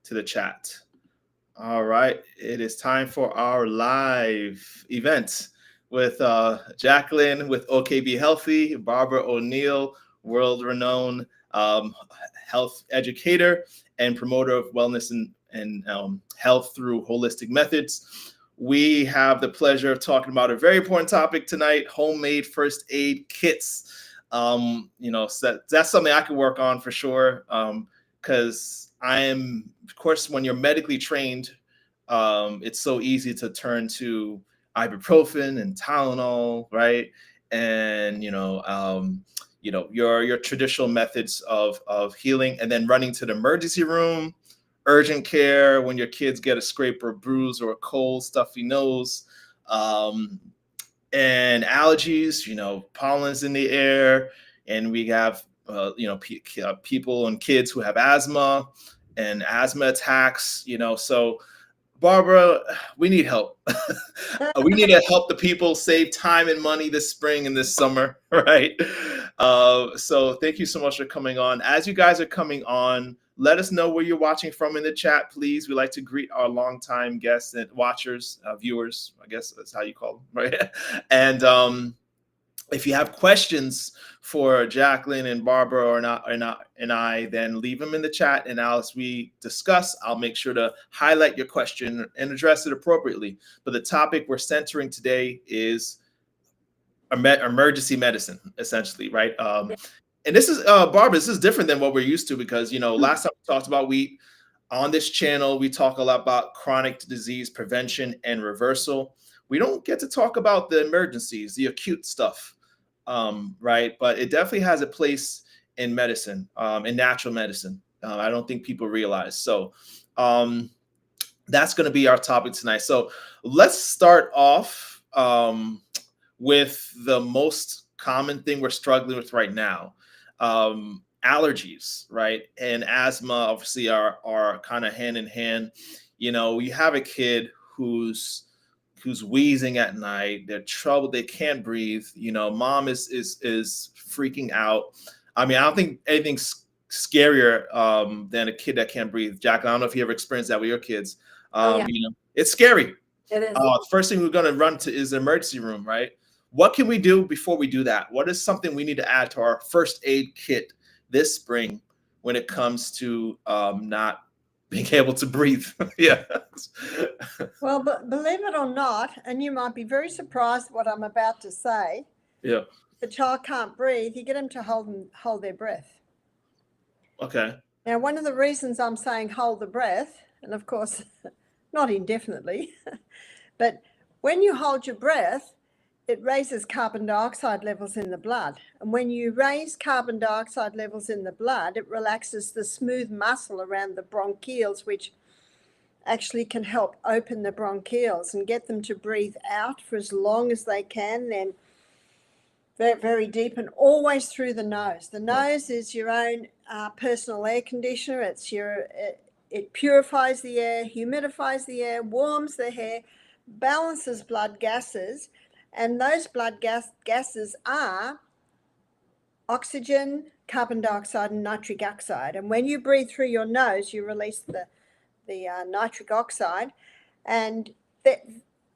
to the chat. All right, it is time for our live event with Jacqueline with OKB Healthy, Barbara O'Neill, world-renowned health educator and promoter of wellness and health through holistic methods. We have the pleasure of talking about a very important topic tonight: homemade first aid kits. So that's something I could work on for sure. Because I am, of course, when you're medically trained, it's so easy to turn to ibuprofen and Tylenol, right? And your traditional methods of healing, and then running to the emergency room, urgent care when your kids get a scrape or a bruise or a cold, stuffy nose, and allergies. Pollen's in the air, and we have people and kids who have asthma and asthma attacks. So Barbara, we need help. We need to help the people save time and money this spring and this summer, right? So thank you so much for coming on. As you guys are coming on, let us know where you're watching from in the chat, please. We like to greet our longtime guests and watchers, viewers, I guess that's how you call them, right? And if you have questions for Jacqueline and Barbara and I, then leave them in the chat. And as we discuss, I'll make sure to highlight your question and address it appropriately. But the topic we're centering today is emergency medicine, essentially, right? And this is, Barbara, this is different than what we're used to because, last time we talked about on this channel, we talk a lot about chronic disease prevention and reversal. We don't get to talk about the emergencies, the acute stuff, right? But it definitely has a place in medicine, in natural medicine. I don't think people realize. So that's going to be our topic tonight. So let's start off with the most common thing we're struggling with right now. Allergies, right? And asthma obviously are kind of hand in hand. You have a kid who's wheezing at night, they're troubled, they can't breathe, mom is freaking out. I mean, I don't think anything's scarier than a kid that can't breathe. Jack, I don't know if you ever experienced that with your kids. It's scary. It is. The first thing we're going to run to is the emergency room, right? What can we do before we do that? What is something we need to add to our first aid kit this spring when it comes to not being able to breathe? Yeah. Well, but believe it or not, and you might be very surprised what I'm about to say. Yeah. If the child can't breathe, you get them to hold their breath. Okay. Now, one of the reasons I'm saying hold the breath, and of course, not indefinitely, but when you hold your breath, it raises carbon dioxide levels in the blood. And when you raise carbon dioxide levels in the blood, it relaxes the smooth muscle around the bronchioles, which actually can help open the bronchioles and get them to breathe out for as long as they can, then very, very deep and always through the nose. The nose is your own personal air conditioner. It purifies the air, humidifies the air, warms the hair, balances blood gases. And those blood gases are oxygen, carbon dioxide, and nitric oxide. And when you breathe through your nose, you release the nitric oxide. And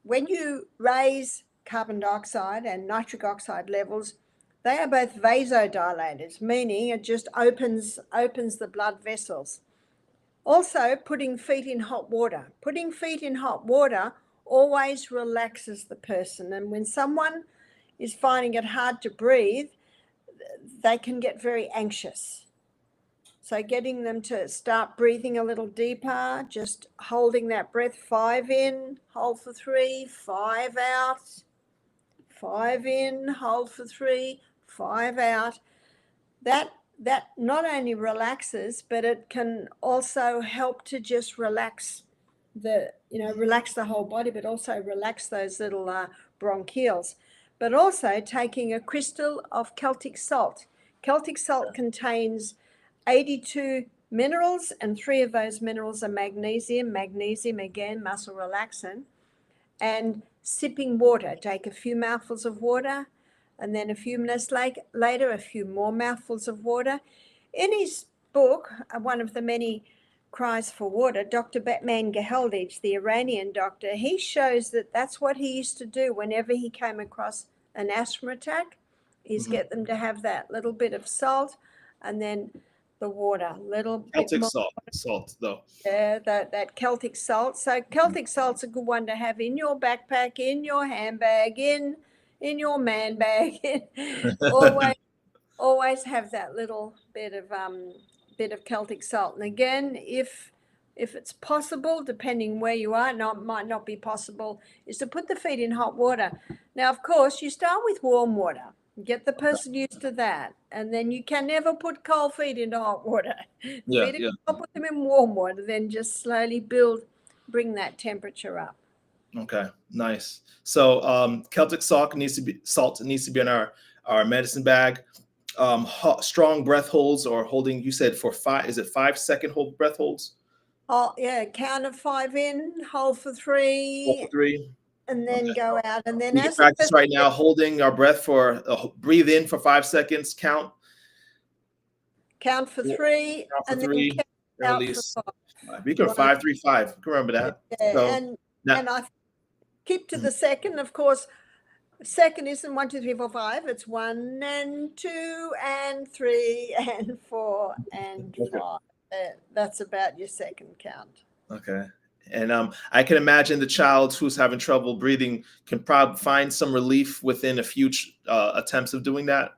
when you raise carbon dioxide and nitric oxide levels, they are both vasodilators, meaning it just opens the blood vessels. Also, putting feet in hot water. Putting feet in hot water always relaxes the person. And when someone is finding it hard to breathe, they can get very anxious. So getting them to start breathing a little deeper, just holding that breath, 5 in, hold for 3, 5 out, 5 in, hold for 3, 5 out. That not only relaxes, but it can also help to just relax relax the whole body, but also relax those little bronchioles. But also taking a crystal of Celtic salt. Celtic salt contains 82 minerals, and 3 of those minerals are magnesium. Magnesium, again, muscle relaxant. And sipping water. Take a few mouthfuls of water, and then a few minutes later, a few more mouthfuls of water. In his book, one of the many cries for water, Dr. Batman Geheldich, the Iranian doctor, he shows that that's what he used to do whenever he came across an asthma attack, is Mhm. get them to have that little bit of salt and then the water, little bit Celtic more. salt though. Yeah, that Celtic salt. So Celtic salt's a good one to have in your backpack, in your handbag, in your man bag. always always have that little bit of Celtic salt. And again, if it's possible, depending where you are, might not be possible, is to put the feet in hot water. Now, of course, you start with warm water. Get the person used to that, and then you can never put cold feet into hot water. Yeah, Feet yeah. I'll put them in warm water, then just slowly bring that temperature up. Okay, nice. So Celtic salt needs to be in our medicine bag. Strong breath holds or holding. You said for five. Is it 5 second hold breath holds? Oh yeah, count of 5 in, hold for 3, 3. and Okay. then go out. And then We can as the practice person right now, holding our breath for breathe in for 5 seconds. count for 3, Count for and then 3. count And out for release. 5. We can 1, 5, 3, 5. You can remember that. yeah, So now, and I keep to the second. Of course, second isn't 1, 2, 3, 4, 5. It's 1 and 2 and 3 and 4 and okay. 5. That's about your second count. Okay. And I can imagine the child who's having trouble breathing can probably find some relief within a few attempts of doing that.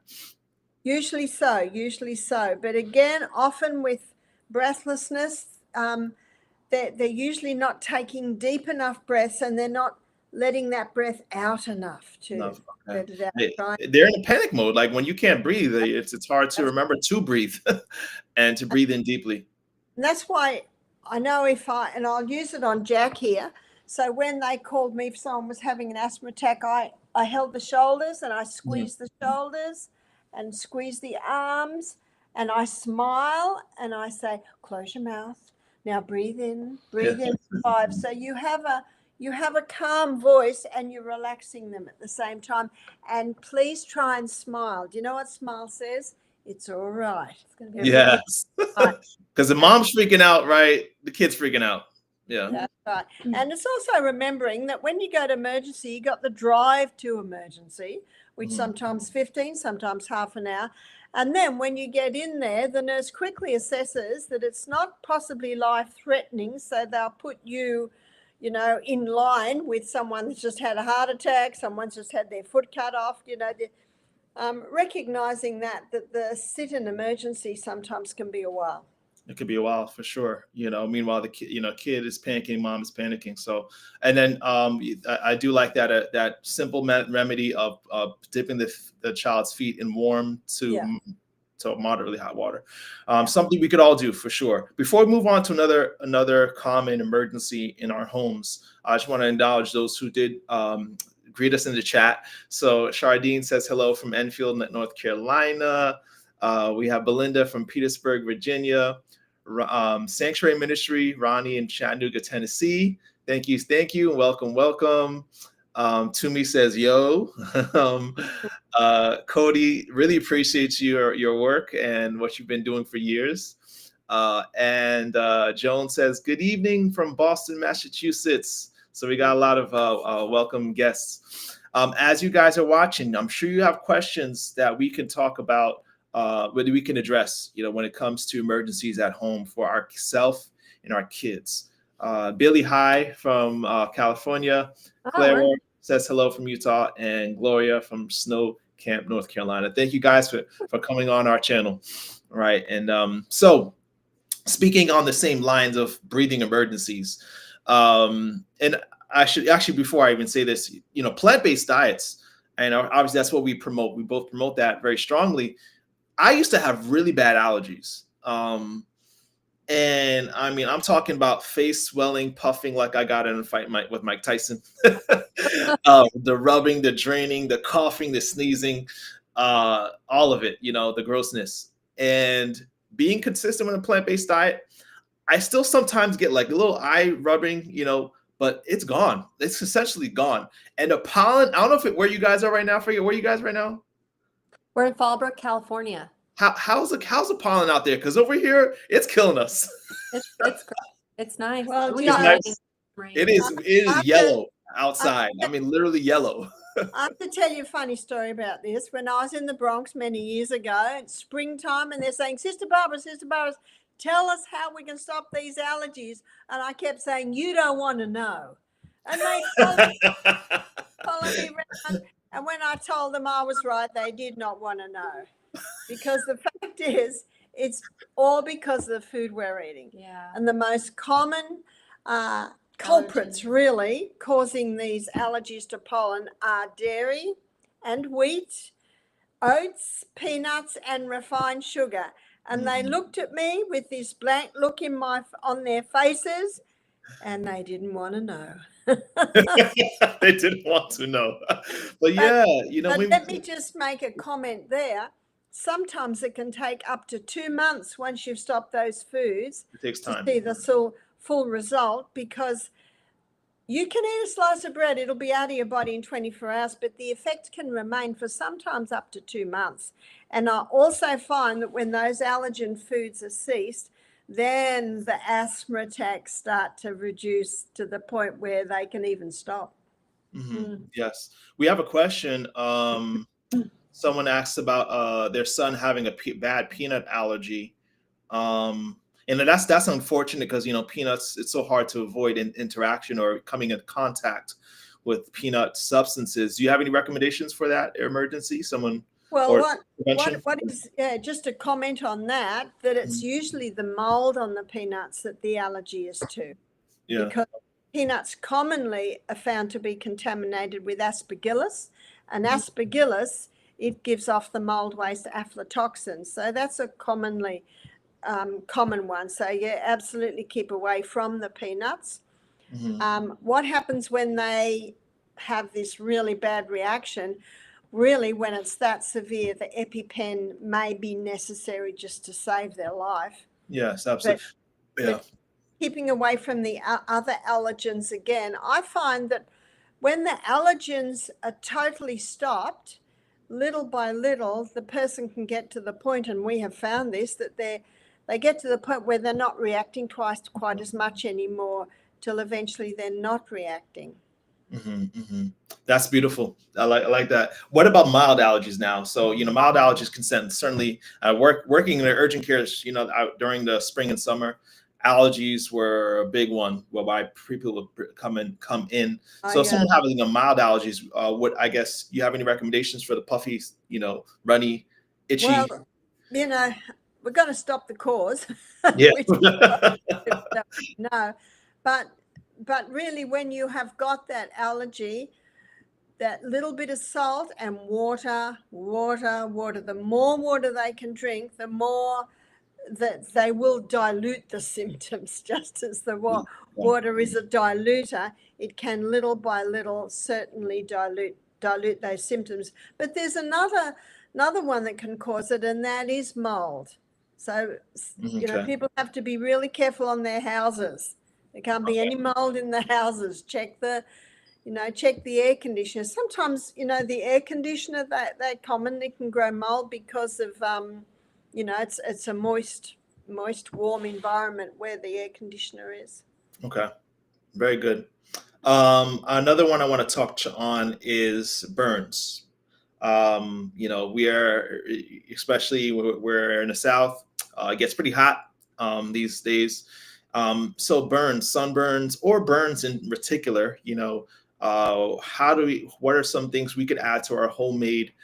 Usually so. But again, often with breathlessness, they're usually not taking deep enough breaths, and they're not letting that breath out enough to Enough. let it out. They're in a panic mode. Like when you can't breathe, it's hard to remember to breathe and to breathe in deeply. And that's why I know and I'll use it on Jack here. So when they called me if someone was having an asthma attack, I held the shoulders and I squeezed the shoulders and squeeze the arms, and I smile and I say, close your mouth. Now breathe in 5. So you have a calm voice and you're relaxing them at the same time. And please try and smile. Do you know what smile says? It's all right. It's going to be Yes. right. Because the mom's freaking out, right? The kid's freaking out. Yeah. That's right. And it's also remembering that when you go to emergency, you got the drive to emergency, which sometimes 15, sometimes half an hour. And then when you get in there, the nurse quickly assesses that it's not possibly life-threatening. So they'll put you, in line with someone that's just had a heart attack, someone's just had their foot cut off, recognizing that the sit-in emergency sometimes can be a while. It could be a while for sure. Meanwhile, the kid is panicking, mom is panicking. So, and then I do like that simple remedy of dipping the child's feet in warm to moderately hot water. Something we could all do for sure. Before we move on to another common emergency in our homes, I just want to acknowledge those who did greet us in the chat. So Shardine says hello from Enfield, North Carolina. We have Belinda from Petersburg, Virginia. Sanctuary Ministry, Ronnie in Chattanooga, Tennessee. Thank you, and welcome. Toomey says, yo. Cody, really appreciates your work and what you've been doing for years. And Joan says, good evening from Boston, Massachusetts. So we got a lot of welcome guests. As you guys are watching, I'm sure you have questions that we can talk about, whether we can address, when it comes to emergencies at home for ourselves and our kids. Billy High from California. Clara says hello from Utah, and Gloria from Snow Camp, North Carolina. Thank you guys for coming on our channel. All right. And so speaking on the same lines of breathing emergencies, and I should actually, before I even say this, plant-based diets, and obviously that's what we promote. We both promote that very strongly. I used to have really bad allergies. And I mean, I'm talking about face swelling, puffing like I got in a fight with Mike Tyson. The rubbing, the draining, the coughing, the sneezing, all of it, the grossness. And being consistent with a plant-based diet, I still sometimes get like a little eye rubbing, but it's gone. It's essentially gone. And the pollen, I don't know where you guys are right now. Where are you guys right now? We're in Fallbrook, California. how's the pollen out there? Because over here it's killing us. It's great. It's nice. Well, At do least you know, rain. Rain. It is After, yellow outside. I mean, literally yellow. I have to tell you a funny story about this. When I was in the Bronx many years ago, it's springtime, and they're saying, Sister Barbara, tell us how we can stop these allergies. And I kept saying, you don't want to know. And they followed me around. And when I told them I was right, they did not want to know. Because the fact is, it's all because of the food we're eating. Yeah. And the most common culprits really causing these allergies to pollen are dairy and wheat, oats, peanuts, and refined sugar. And they looked at me with this blank look on their faces, and they didn't want to know. They didn't want to know. But yeah, but let me just make a comment there. Sometimes it can take up to 2 months once you've stopped those foods it takes time. to see the full result, because you can eat a slice of bread, it'll be out of your body in 24 hours, but the effect can remain for sometimes up to 2 months. And I also find that when those allergen foods are ceased, then the asthma attacks start to reduce to the point where they can even stop. Yes. We have a question. Someone asked about their son having a bad peanut allergy. And that's unfortunate because, peanuts, it's so hard to avoid interaction or coming in contact with peanut substances. Do you have any recommendations for that emergency? What is, just a comment on that it's usually the mold on the peanuts that the allergy is to. Yeah. Because peanuts commonly are found to be contaminated with aspergillus, and aspergillus, it gives off the mold waste aflatoxin. So that's a common one. So yeah, absolutely keep away from the peanuts. What happens when they have this really bad reaction? Really, when it's that severe, the EpiPen may be necessary just to save their life. Yes, absolutely. But keeping away from the other allergens again, I find that when the allergens are totally stopped, little by little, the person can get to the point, and we have found this, that they get to the point where they're not reacting quite as much anymore, till eventually they're not reacting. That's beautiful. I like that. What about mild allergies now? So, mild allergies can certainly working in the urgent care, during the spring and summer, allergies were a big one whereby people would come in. So if someone having a mild allergies, I guess you have any recommendations for the puffy, runny, itchy? Well, we're going to stop the cause. Yeah. No, but really, when you have got that allergy, that little bit of salt and water, the more water they can drink, the more that they will dilute the symptoms. Just as the water is a diluter, it can little by little certainly dilute those symptoms. But there's another one that can cause it, and that is mold. So people have to be really careful on their houses. There can't be any mold in the houses. Check the air conditioner. Sometimes, the air conditioner, they commonly can grow mold because of, it's a moist, warm environment where the air conditioner is. Okay, very good. Another one I want to talk on is burns. We are, especially we're in the South, it gets pretty hot these days. So sunburns, or burns in particular, what are some things we could add to our homemade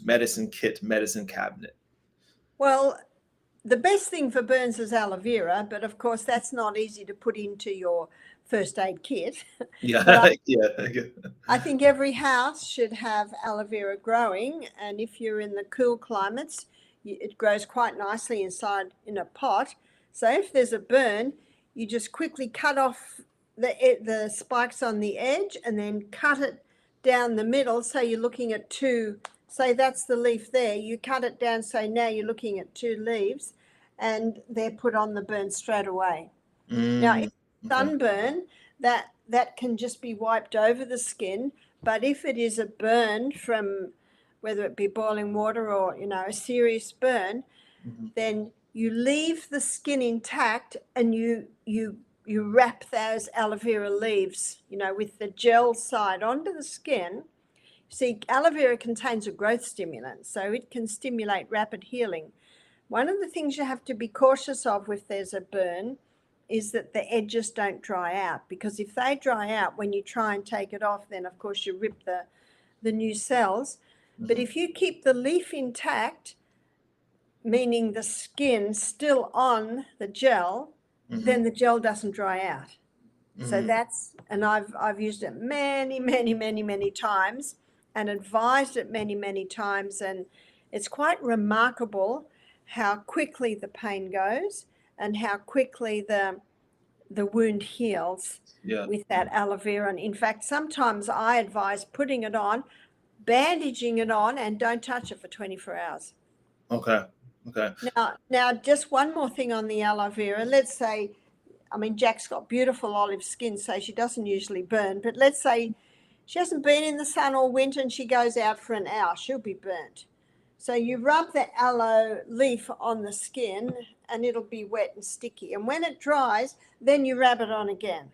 medicine cabinet? Well, the best thing for burns is aloe vera, but of course that's not easy to put into your first aid kit. Yeah. I think every house should have aloe vera growing, and if you're in the cool climates, it grows quite nicely inside in a pot. So if there's a burn, you just quickly cut off the spikes on the edge and then cut it down the middle. So you're looking at two, say that's the leaf there, you cut it down, so now you're looking at 2 leaves, and they're put on the burn straight away. Now, if sunburn, that can just be wiped over the skin, but if it is a burn from whether it be boiling water or, a serious burn, then you leave the skin intact and you wrap those aloe vera leaves, with the gel side onto the skin. See, aloe vera contains a growth stimulant, so it can stimulate rapid healing. One of the things you have to be cautious of if there's a burn is that the edges don't dry out, because if they dry out when you try and take it off, then of course you rip the new cells. But if you keep the leaf intact, meaning the skin still on the gel, then the gel doesn't dry out. So and I've used it many times and advised it many times, and it's quite remarkable how quickly the pain goes and how quickly the wound heals with that aloe vera. And in fact, sometimes I advise putting it on, bandaging it on, and don't touch it for 24 hours. Okay. Now, just one more thing on the aloe vera. Let's say, Jack's got beautiful olive skin, so she doesn't usually burn. But let's say she hasn't been in the sun all winter and she goes out for an hour, she'll be burnt. So you rub the aloe leaf on the skin and it'll be wet and sticky. And when it dries, then you rub it on again.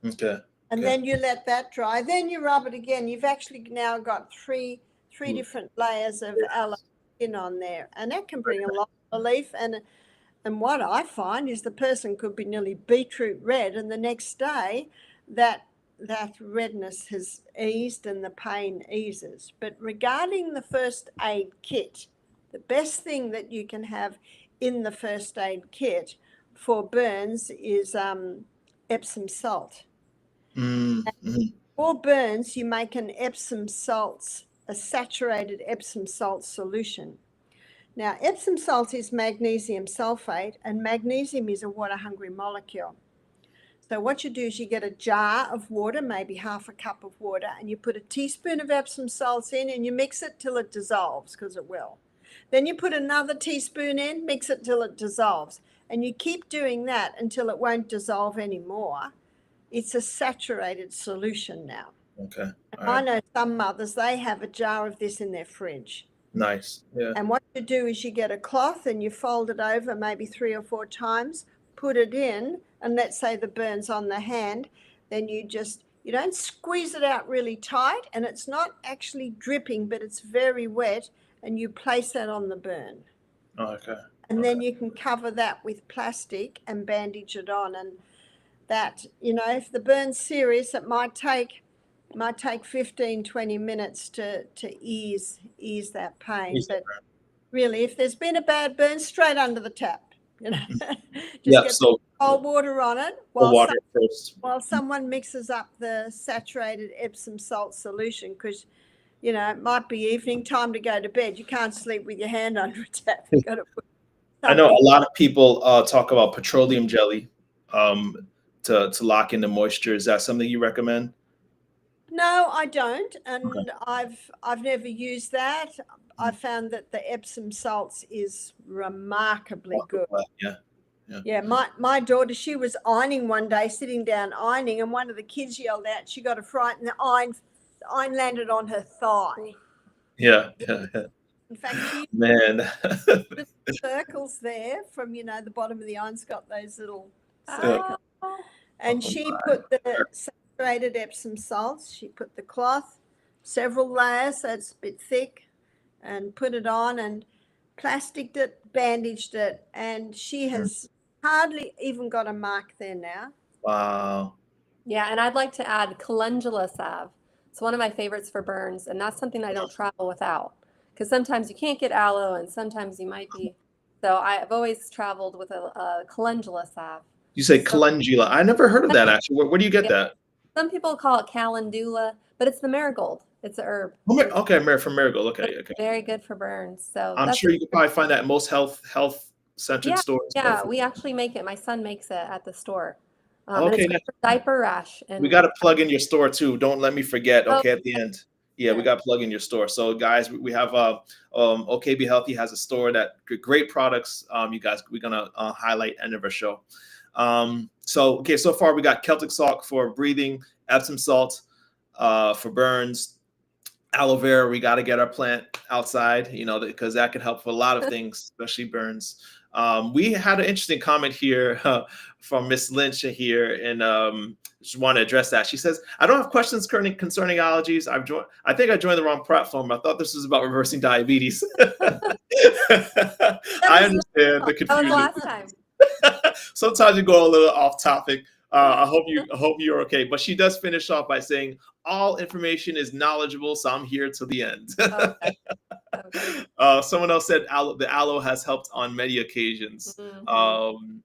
Okay. And then you let that dry. Then you rub it again. You've actually now got three different layers of aloe skin on there. And that can bring a lot of relief. And what I find is the person could be nearly beetroot red, and the next day that redness has eased and the pain eases. But regarding the first aid kit, the best thing that you can have in the first aid kit for burns is Epsom salt. For burns, you make an Epsom salts, a saturated Epsom salt solution. Now, Epsom salt is magnesium sulfate, and magnesium is a water-hungry molecule. So what you do is you get a jar of water, maybe half a cup of water, and you put a teaspoon of Epsom salts in and you mix it till it dissolves, because it will. Then you put another teaspoon in, mix it till it dissolves. And you keep doing that until it won't dissolve anymore. It's a saturated solution now. Okay. I know some mothers, they have a jar of this in their fridge. Nice. Yeah. And what you do is you get a cloth and you fold it over maybe 3 or 4 times, put it in, and let's say the burn's on the hand, then you don't squeeze it out really tight, and it's not actually dripping, but it's very wet, and you place that on the burn. Okay. And then you can cover that with plastic and bandage it on. And that, if the burn's serious, it might take 15-20 minutes to ease that pain. But really, if there's been a bad burn, straight under the tap. Just get cold water on it while someone mixes up the saturated Epsom salt solution, because it might be evening, time to go to bed. You can't sleep with your hand under a tap. You've got to put I know a lot of people talk about petroleum jelly to lock in the moisture. Is that something you recommend? No, I don't, and I've never used that. I found that the Epsom salts is remarkably good. Yeah. My daughter, she was ironing one day, sitting down ironing, and one of the kids yelled out. She got a fright, and the iron landed on her thigh. Yeah. In fact, the circles there from the bottom of the iron's got those little circles, and she put the saturated Epsom salts. She put the cloth, several layers, so it's a bit thick, and put it on and plasticed it, bandaged it, and she has hardly even got a mark there now. Wow. Yeah, and I'd like to add calendula salve. It's one of my favorites for burns, and that's something I don't travel without, because sometimes you can't get aloe and sometimes you might be. So I've always traveled with a calendula salve. You say calendula. I never heard of that, actually. Where do you get that? Some people call it calendula, but it's the marigold. It's an herb. Okay, from marigold. Okay. Very good for burns. So I'm sure you can probably find that in most health-centered stores. Yeah, we actually make it. My son makes it at the store. Okay. And it's for diaper rash. And we got to plug in your store too. Don't let me forget. Okay, at the end. Yeah, we got to plug in your store. So guys, we have OK Be Healthy has a store that great products. You guys, we're gonna highlight end of our show. So far we got Celtic salt for breathing, Epsom salt for burns, aloe vera, we got to get our plant outside, because that can help with a lot of things, especially burns. We had an interesting comment here from Miss Lynch here, and just want to address that. She says, "I don't have questions concerning allergies. I think I joined the wrong platform. I thought this was about reversing diabetes." I understand the That was confusion. last time. Sometimes you go a little off topic. I hope you're okay. But she does finish off by saying, "All information is knowledgeable, so I'm here till the end." Okay. Okay. Someone else said the aloe has helped on many occasions. Mhm.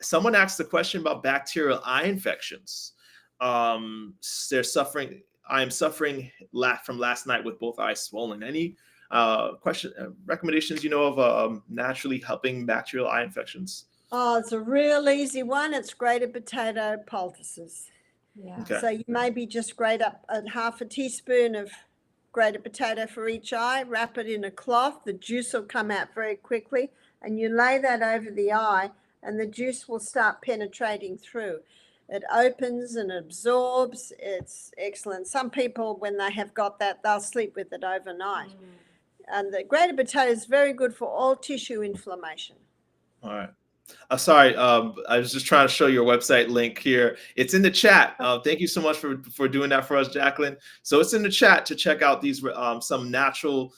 Someone asked a question about bacterial eye infections. They're suffering. I am suffering from last night with both eyes swollen. Any recommendations of naturally helping bacterial eye infections? Oh, it's a real easy one. It's grated potato poultices. Yeah. Okay. So you maybe just grate up half a teaspoon of grated potato for each eye, wrap it in a cloth. The juice will come out very quickly, and you lay that over the eye, and the juice will start penetrating through. It opens and absorbs. It's excellent. Some people, when they have got that, they'll sleep with it overnight. And the grated potato is very good for all tissue inflammation. All right. Sorry, I was just trying to show your website link here. It's in the chat. Thank you so much for doing that for us, Jacqueline. So it's in the chat to check out these some natural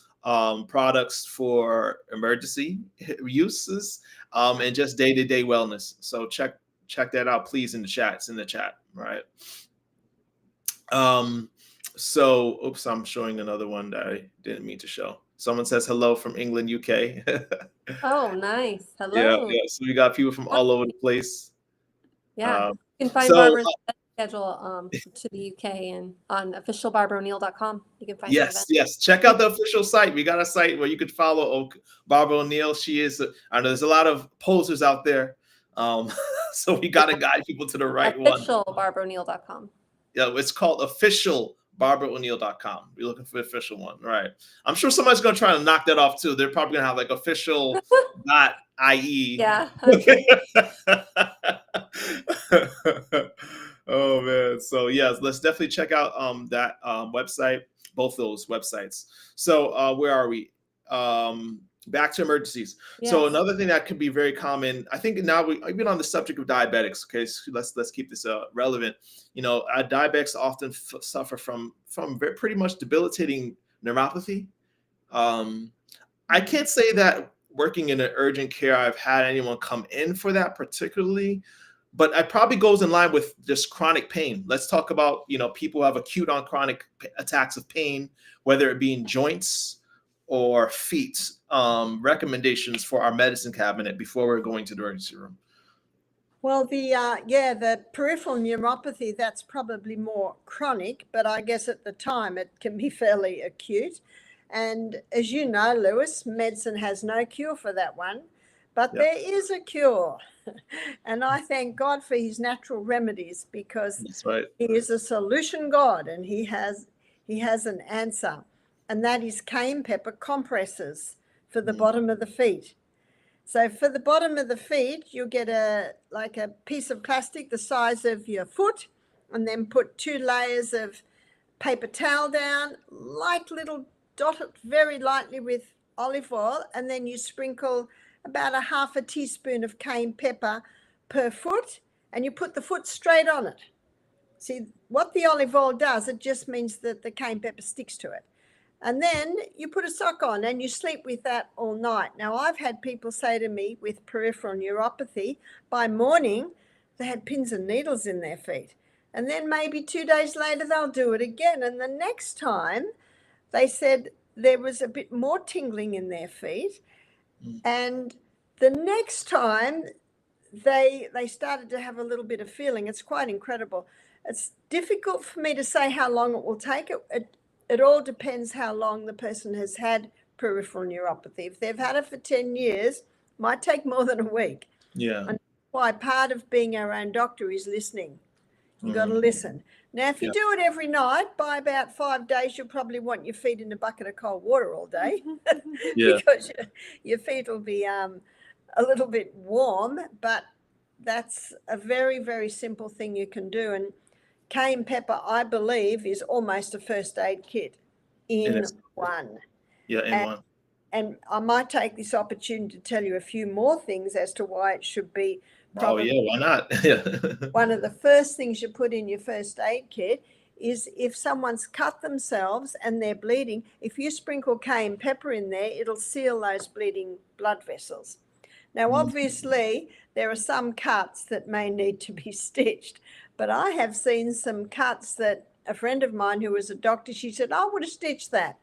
products for emergency uses and just day-to-day wellness. So check that out, please, in the chat. It's in the chat, right? So, oops, I'm showing another one that I didn't mean to show. Someone says hello from England, UK. Oh, nice. Yeah, Hello. yeah. So we got people from all over the place. Yeah. Um, You can find so Barbara's schedule to the UK and on officialbarbaro'neil.com. You can find her event. yes. Check out the official site. We got a site where you could follow Barbara O'Neill. She is. I know there's a lot of posers out there, so we got to guide people to the right one. Officialbarbaro'neil.com. Yeah, it's called officialbarbaro'neil.com. We're looking for the official one, right? I'm sure somebody's gonna try to knock that off too. They're probably gonna have like official.ie. Yeah. Okay. Oh man. So yes, let's definitely check out that website, both those websites. So where are we? Back to emergencies. So Yes. another thing that could be very common, I think now we've been on the subject of diabetics. Okay, so let's keep this relevant. Diabetics often suffer from pretty much debilitating neuropathy. I can't say that working in an urgent care, I've had anyone come in for that particularly, but it probably goes in line with just chronic pain. Let's talk about, people who have acute on chronic attacks of pain, whether it be in joints or feet. Recommendations for our medicine cabinet before we're going to the emergency room. Well, the peripheral neuropathy, that's probably more chronic, but I guess at the time it can be fairly acute. And as you know, Lewis, medicine has no cure for that one, but there is a cure. And I thank God for his natural remedies, because That's right. he is a solution God, and he has an answer. And that is cayenne pepper compresses for the bottom of the feet. So for the bottom of the feet, you'll get a piece of plastic the size of your foot, and then put 2 layers of paper towel down, dot it very lightly with olive oil, and then you sprinkle about a half a teaspoon of cayenne pepper per foot, and you put the foot straight on it. See, what the olive oil does, it just means that the cayenne pepper sticks to it. And then you put a sock on and you sleep with that all night. Now, I've had people say to me with peripheral neuropathy, by morning, they had pins and needles in their feet. And then maybe 2 days later, they'll do it again. And the next time, they said there was a bit more tingling in their feet. And the next time, they started to have a little bit of feeling. It's quite incredible. It's difficult for me to say how long it will take. It all depends how long the person has had peripheral neuropathy. If they've had it for 10 years, it might take more than a week. Yeah. And that's why part of being our own doctor is listening. You got to listen. Now, if you do it every night, by about 5 days, you'll probably want your feet in a bucket of cold water all day because your feet will be a little bit warm, but that's a very, very simple thing you can do. And cayenne pepper, I believe, is almost a first aid kit. And in it's, one. yeah, in And, one. and I might take this opportunity to tell you a few more things as to why it should be Oh probably yeah, why not? Yeah. one of the first things you put in your first aid kit is if someone's cut themselves and they're bleeding, if you sprinkle cayenne pepper in there, it'll seal those bleeding blood vessels. Now, obviously, there are some cuts that may need to be stitched, but I have seen some cuts that a friend of mine who was a doctor, she said, I would have stitched that.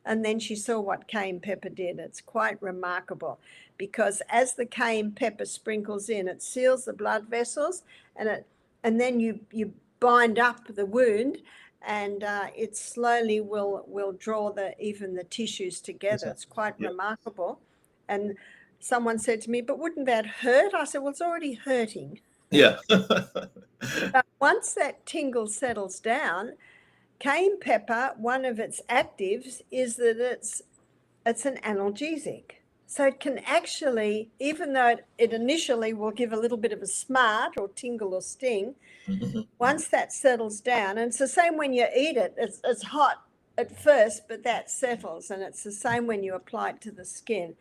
And then she saw what cayenne pepper did. It's quite remarkable because as the cayenne pepper sprinkles in, it seals the blood vessels and then you bind up the wound and it slowly will draw even the tissues together. It's quite Yeah. remarkable. And someone said to me, but wouldn't that hurt? I said, well, it's already hurting. Yeah. But once that tingle settles down, cayenne pepper, one of its actives is that it's an analgesic. So it can actually, even though it initially will give a little bit of a smart or tingle or sting, once that settles down, and it's the same when you eat it, it's hot at first, but that settles, and it's the same when you apply it to the skin.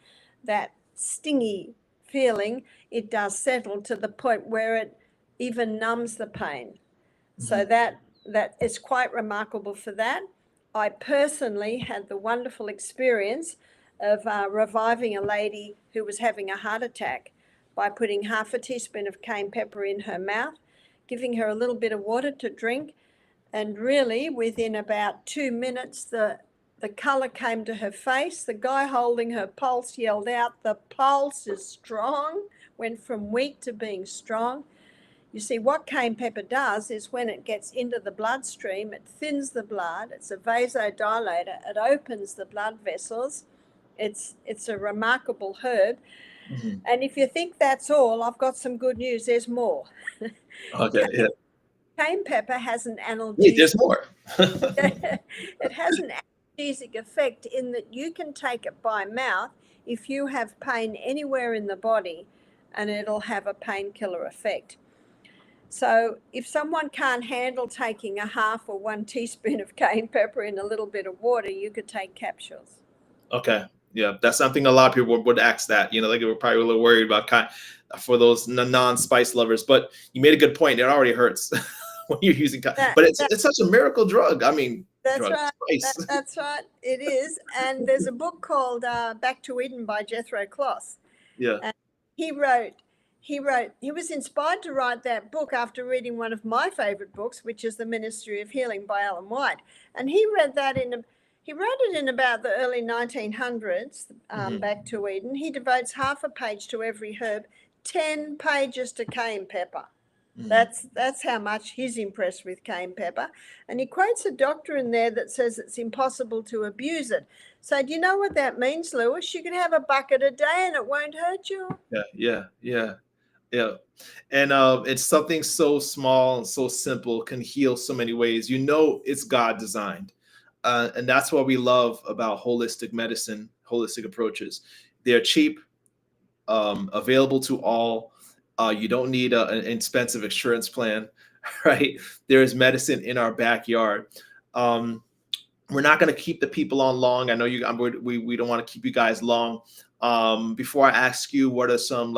That stingy feeling, it does settle to the point where it even numbs the pain. So that is quite remarkable for that. I personally had the wonderful experience of reviving a lady who was having a heart attack by putting half a teaspoon of cayenne pepper in her mouth, giving her a little bit of water to drink, and really within about 2 minutes the colour came to her face. The guy holding her pulse yelled out, "The pulse is strong," went from weak to being strong. You see, what cayenne pepper does is when it gets into the bloodstream, it thins the blood. It's a vasodilator. It opens the blood vessels. It's a remarkable herb. And if you think that's all, I've got some good news. There's more. Okay. Yeah. Cayenne pepper has an Wait, analgesic. there's more. It has an analgesic effect in that you can take it by mouth if you have pain anywhere in the body, and it'll have a painkiller effect. So if someone can't handle taking a half or 1 teaspoon of cayenne pepper in a little bit of water, you could take capsules. Okay. Yeah, that's something a lot of people would ask that. Like they were probably a little worried about for those non-spice lovers. But you made a good point. It already hurts when you're using, but it's such a miracle drug. I mean, that's drug, right. spice. That's right. It is. And there's a book called Back to Eden by Jethro Kloss. Yeah. And he was inspired to write that book after reading one of my favorite books, which is The Ministry of Healing by Ellen White. And he wrote it in about the early 1900s, Back to Eden. He devotes half a page to every herb, 10 pages to cayenne pepper. That's how much he's impressed with cayenne pepper. And he quotes a doctor in there that says it's impossible to abuse it. So do you know what that means, Lewis? You can have a bucket a day and it won't hurt you. Yeah. And it's something so small, so simple, can heal so many ways. It's God designed. And that's what we love about holistic medicine, holistic approaches. They're cheap, available to all. You don't need an expensive insurance plan, right? There is medicine in our backyard. We're not going to keep the people on long. I know we don't want to keep you guys long. Before I ask you, what are some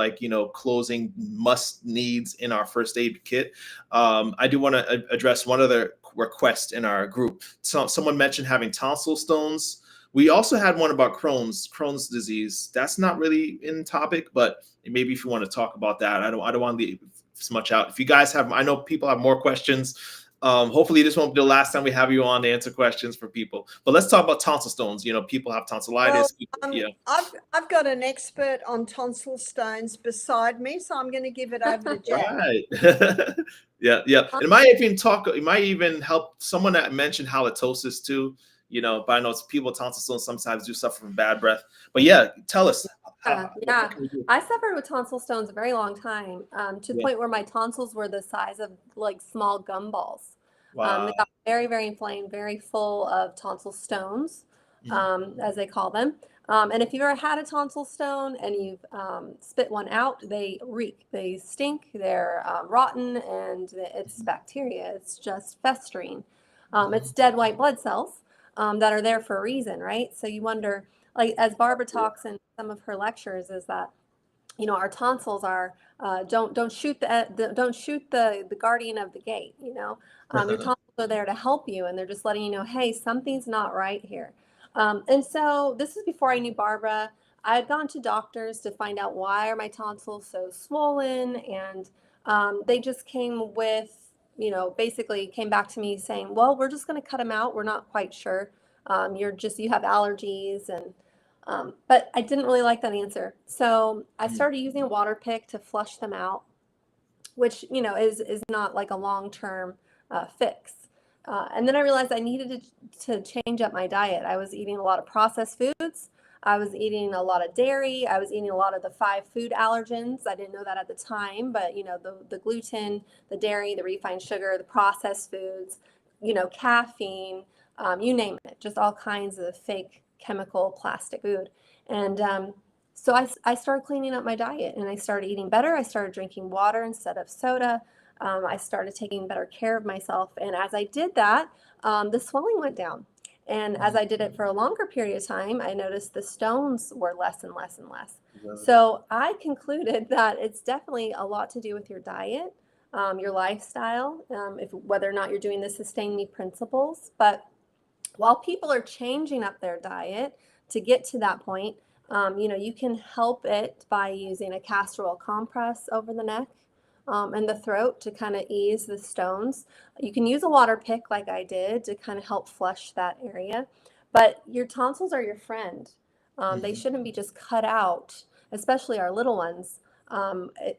closing must needs in our first aid kit? I do want to address one other request in our group. So someone mentioned having tonsil stones. We also had one about Crohn's disease. That's not really in topic, but maybe if you want to talk about that, I don't want to leave so much out. If you guys have, I know people have more questions. Hopefully this won't be the last time we have you on to answer questions for people. But let's talk about tonsil stones. People have tonsillitis. I've got an expert on tonsil stones beside me, so I'm going to give it over to Jack. Right. Yeah. It might even help someone that mentioned halitosis too. But I know people with tonsil stones sometimes do suffer from bad breath. But yeah, tell us. I suffered with tonsil stones a very long time, to the point where my tonsils were the size of small gumballs. Wow. They got very, very inflamed, very full of tonsil stones, as they call them. And if you've ever had a tonsil stone and you've spit one out, they reek, they stink, they're rotten, and it's bacteria. It's just festering. It's dead white blood cells. that are there for a reason, right? So you wonder, like as Barbara talks in some of her lectures, is that our tonsils are don't shoot the guardian of the gate. Your tonsils are there to help you, and they're just letting you know, hey, something's not right here. And so this is before I knew Barbara. I had gone to doctors to find out why are my tonsils so swollen, and they just came with, basically came back to me saying, well, we're just going to cut them out. We're not quite sure. You have allergies, and but I didn't really like that answer. So I started using a water pick to flush them out, which, is not like a long-term fix. And then I realized I needed to change up my diet. I was eating a lot of processed foods. I was eating a lot of dairy. I was eating a lot of the 5 food allergens. I didn't know that at the time, but the gluten, the dairy, the refined sugar, the processed foods, caffeine, you name it, just all kinds of fake chemical plastic food. And so I started cleaning up my diet, and I started eating better. I started drinking water instead of soda. I started taking better care of myself. And as I did that, the swelling went down. And as I did it for a longer period of time, I noticed the stones were less and less and less. So I concluded that it's definitely a lot to do with your diet, your lifestyle, whether or not you're doing the Sustain Me principles. But while people are changing up their diet to get to that point, you can help it by using a castor oil compress over the neck and the throat to kind of ease the stones. You can use a water pick like I did to kind of help flush that area. But your tonsils are your friend. They shouldn't be just cut out, especially our little ones.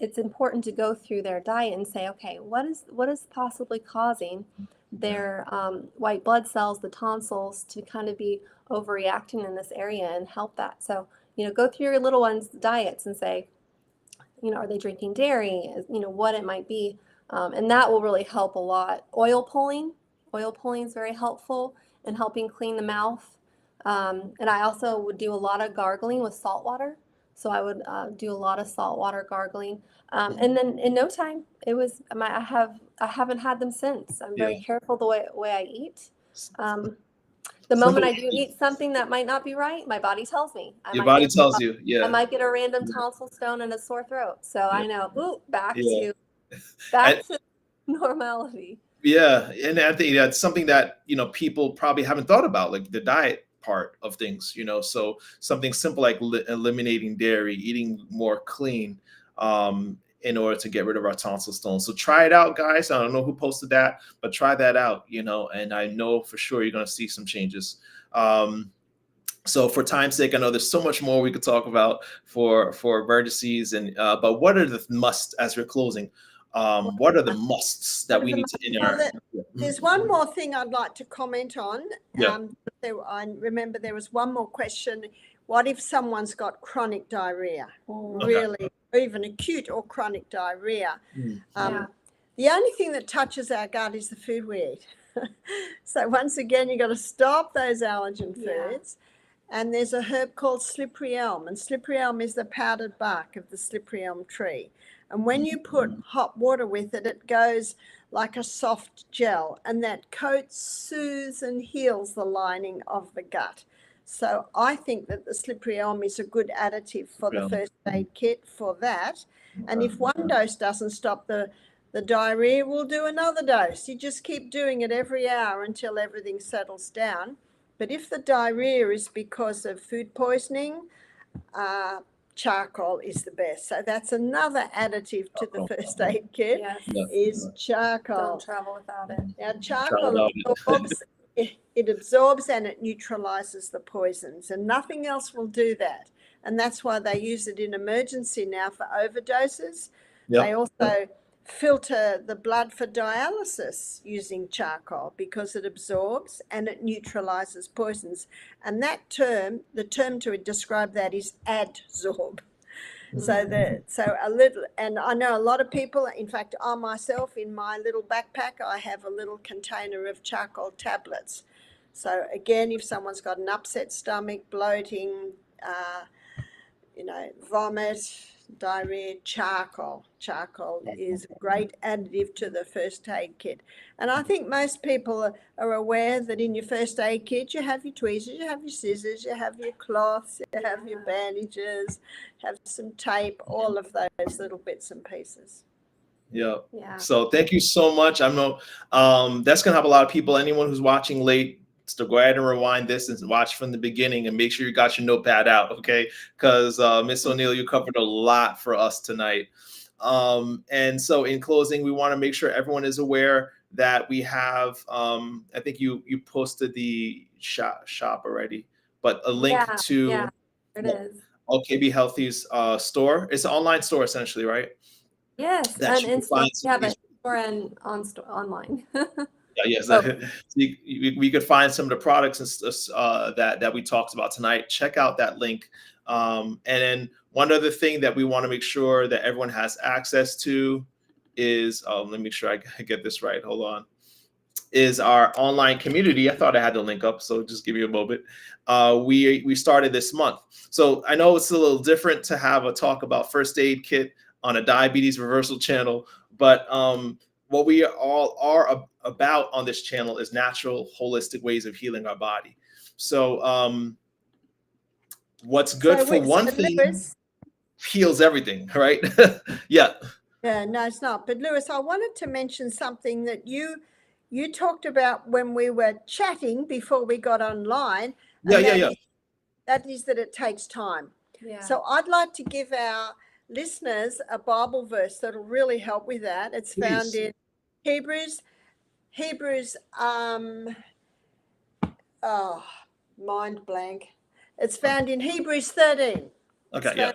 It's important to go through their diet and say, okay, what is possibly causing their white blood cells, the tonsils, to kind of be overreacting in this area, and help that. So, go through your little ones' diets and say, are they drinking dairy? What it might be. And that will really help a lot. Oil pulling is very helpful in helping clean the mouth. And I also would do a lot of gargling with salt water. So I would do a lot of salt water gargling. And then in no time, I haven't had them since. I'm very careful the way I eat. The moment I do eat something that might not be right, my body tells me. Your body tells you, I might get a random tonsil stone and a sore throat. So I know, back to normality. Yeah, and I think that's something that people probably haven't thought about, like the diet part of things. So something simple like eliminating dairy, eating more clean, in order to get rid of our tonsil stones. So try it out, guys. I don't know who posted that, but try that out. And I know for sure you're going to see some changes. So for time's sake, I know there's so much more we could talk about for emergencies, but what are the musts as we're closing? What are the musts that we need to in our? There's one more thing I'd like to comment on. Yeah. I remember there was one more question. What if someone's got chronic diarrhea, really, or even acute or chronic diarrhea? The only thing that touches our gut is the food we eat. So once again, you've got to stop those allergen foods. And there's a herb called slippery elm, and slippery elm is the powdered bark of the slippery elm tree. And when you put hot water with it, it goes like a soft gel, and that coats, soothes, and heals the lining of the gut. So I think that the slippery elm is a good additive for the first aid kit for that. And if one dose doesn't stop the diarrhea, we'll do another dose. You just keep doing it every hour until everything settles down. But if the diarrhea is because of food poisoning, charcoal is the best. So that's another additive to the first aid kit, is charcoal. Don't travel without it. Now, charcoal absorbs and it neutralizes the poisons, and nothing else will do that. And that's why they use it in emergency now for overdoses. They also filter the blood for dialysis using charcoal because it absorbs and it neutralizes poisons. And that term, the term to describe that is adsorb. So a little, and I know a lot of people, in fact, I myself, in my little backpack, I have a little container of charcoal tablets. So again, if someone's got an upset stomach, bloating, vomit, diarrhea, charcoal. Charcoal is a great additive to the first aid kit. And I think most people are aware that in your first aid kit, you have your tweezers, you have your scissors, you have your cloths, you have your bandages, have some tape, all of those little bits and pieces. Yeah. Yeah. So thank you so much. I know that's gonna help a lot of people. Anyone who's watching late, to go ahead and rewind this and watch from the beginning and make sure you got your notepad out, okay? Because Miss O'Neill, you covered a lot for us tonight. And so in closing, we want to make sure everyone is aware that we have, I think you posted the shop already, but a link to yeah, it is. OKB Healthy's store. It's an online store essentially, right? Yes, That and you can in store, find we have a store and online. yeah, yes. Oh. So we could find some of the products and that we talked about tonight. Check out that link. And then one other thing that we want to make sure that everyone has access to is, let me make sure I get this right. Hold on. Is our online community. I thought I had the link up, so just give me a moment. We started this month. So I know it's a little different to have a talk about first aid kit on a diabetes reversal channel, but what we all are about on this channel is natural, holistic ways of healing our body. So what's good for one thing Lewis, heals everything, right? Yeah. Yeah, no, it's not. But Lewis, I wanted to mention something that you talked about when we were chatting before we got online. And that is that it takes time. Yeah. So I'd like to give our listeners a Bible verse that'll really help with that. It's found in Hebrews, mind blank. It's found in Hebrews 13. Okay, yeah.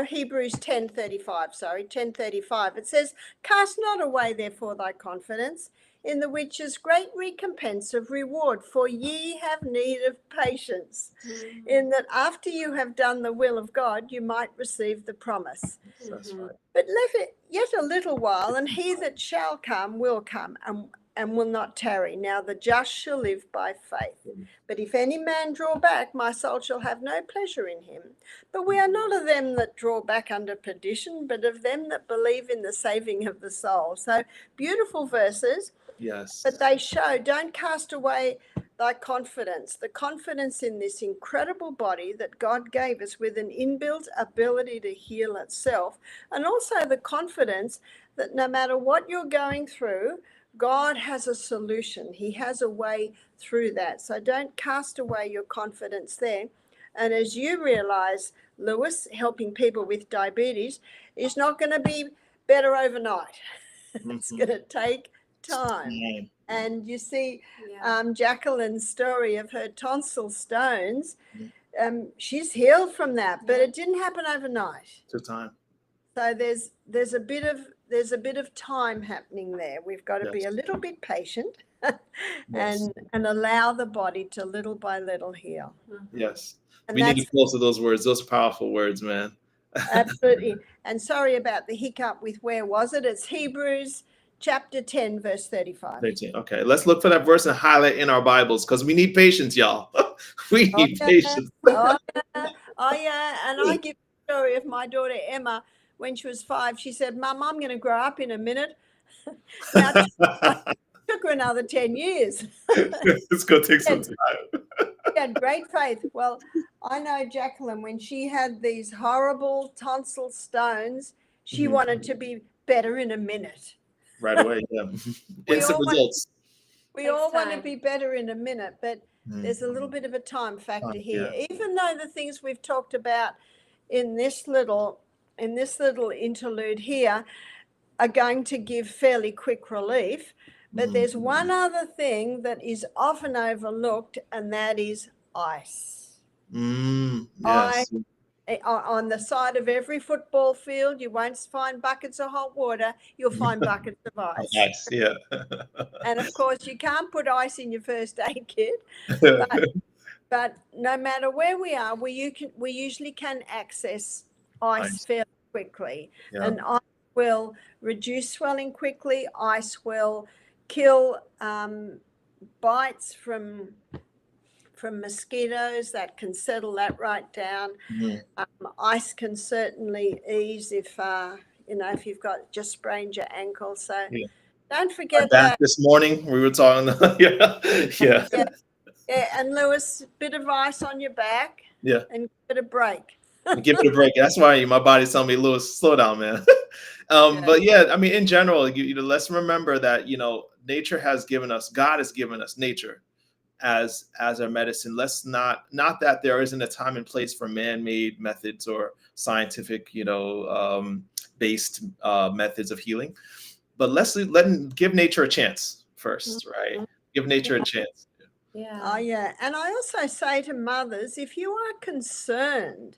Hebrews 10:35, 10:35. It says, "Cast not away therefore thy confidence, in the which is great recompense of reward, for ye have need of patience, in that after you have done the will of God, you might receive the promise. That's right. But let it yet a little while, and he that shall come will come, and will not tarry. Now the just shall live by faith. But if any man draw back, my soul shall have no pleasure in him. But we are not of them that draw back under perdition, but of them that believe in the saving of the soul." So beautiful verses. Yes. But they show, don't cast away thy confidence, the confidence in this incredible body that God gave us with an inbuilt ability to heal itself, and also the confidence that no matter what you're going through, God has a solution. He has a way through that. So don't cast away your confidence there. And as you realize, Lewis, helping people with diabetes is not going to be better overnight. It's going to take time. And you see Jacqueline's story of her tonsil stones. She's healed from that, but it didn't happen overnight. Took time. So there's a bit of time happening there. We've got to be a little bit patient and allow the body to little by little heal. Yes. And we need to close to those words. Those are powerful words, man. Absolutely. And sorry about the hiccup with where was it? It's Hebrews chapter 10, verse 35. 13. Okay, let's look for that verse and highlight in our Bibles because we need patience, y'all. We need patience. Oh, yeah. And I give the story of my daughter Emma when she was 5. She said, "Mum, I'm going to grow up in a minute." Now, it took her another 10 years. It's going to take some time. She had great faith. Well, I know Jacqueline, when she had these horrible tonsil stones, she wanted to be better in a minute. Right away, yeah. Instant results. We all want to be better in a minute, but there's a little bit of a time factor here. Yeah. Even though the things we've talked about in this little interlude here are going to give fairly quick relief, but there's one other thing that is often overlooked, and that is ice. Yes. On the side of every football field, you won't find buckets of hot water, you'll find buckets of ice. Ice, yeah. And of course, you can't put ice in your first aid kit, but no matter where we are, we usually can access ice fairly quickly. Yeah. And ice will reduce swelling quickly. Ice will kill bites from from mosquitoes, that can settle that right down. Mhm. Ice can certainly ease if if you've got just sprained your ankle. So Yeah. don't My forget back that. this morning, we were talking. Yeah, yeah, Yeah, yeah. And Lewis, bit of ice on your back yeah. and give it a break. Give it a break. That's why my body's telling me, Lewis, slow down, man. Yeah. But yeah, I mean, in general, let's remember that nature has given us, God has given us nature as our medicine. Let's not that there isn't a time and place for man-made methods or scientific, based methods of healing, but give nature a chance first, right? Mhm. Give nature a Yeah. chance. Oh, Yeah. yeah. And I also say to mothers, if you are concerned,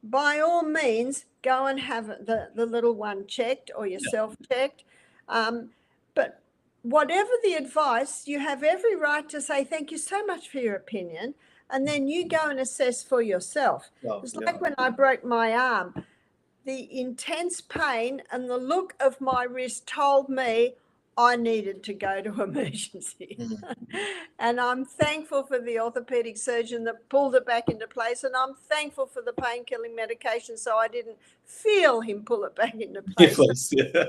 by all means, go and have the little one checked or Yeah. yourself checked. But whatever the advice, you have every right to say, thank you so much for your opinion. And then you go and assess for yourself. Well, It's yeah. like when I broke my arm, the intense pain and the look of my wrist told me I needed to go to emergency. Mhm. And I'm thankful for the orthopedic surgeon that pulled it back into place. And I'm thankful for the pain-killing medication so I didn't feel him pull it back into place. Yeah.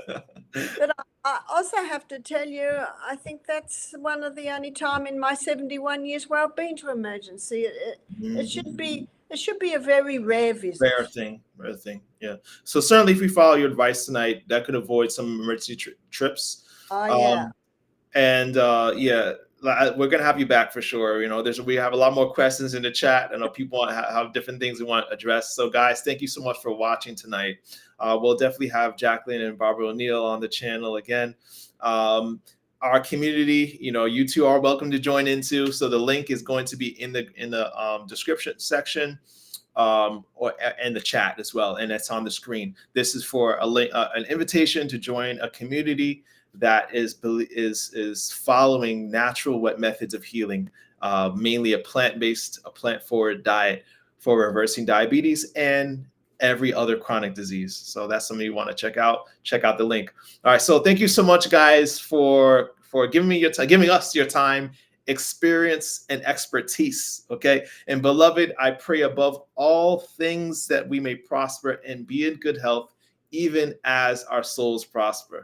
But I also have to tell you, I think that's one of the only time in my 71 years where I've been to emergency. It should be a very rare visit. Rare thing. Yeah. So certainly, if we follow your advice tonight, that could avoid some emergency trips. Oh, yeah. And yeah, we're gonna have you back for sure. We have a lot more questions in the chat. I know people want to have different things we want addressed. So guys, thank you so much for watching tonight. We'll definitely have Jacqueline and Barbara O'Neill on the channel again. Our community, you two are welcome to join into. So the link is going to be in the description section, or in the chat as well, and it's on the screen. This is for an invitation to join a community that is following natural methods of healing, mainly a plant forward diet for reversing diabetes and every other chronic disease. So that's something you want to check out. Check out the link. All right. So thank you so much, guys, for giving us your time, experience, and expertise. Okay. And beloved, I pray above all things that we may prosper and be in good health, even as our souls prosper.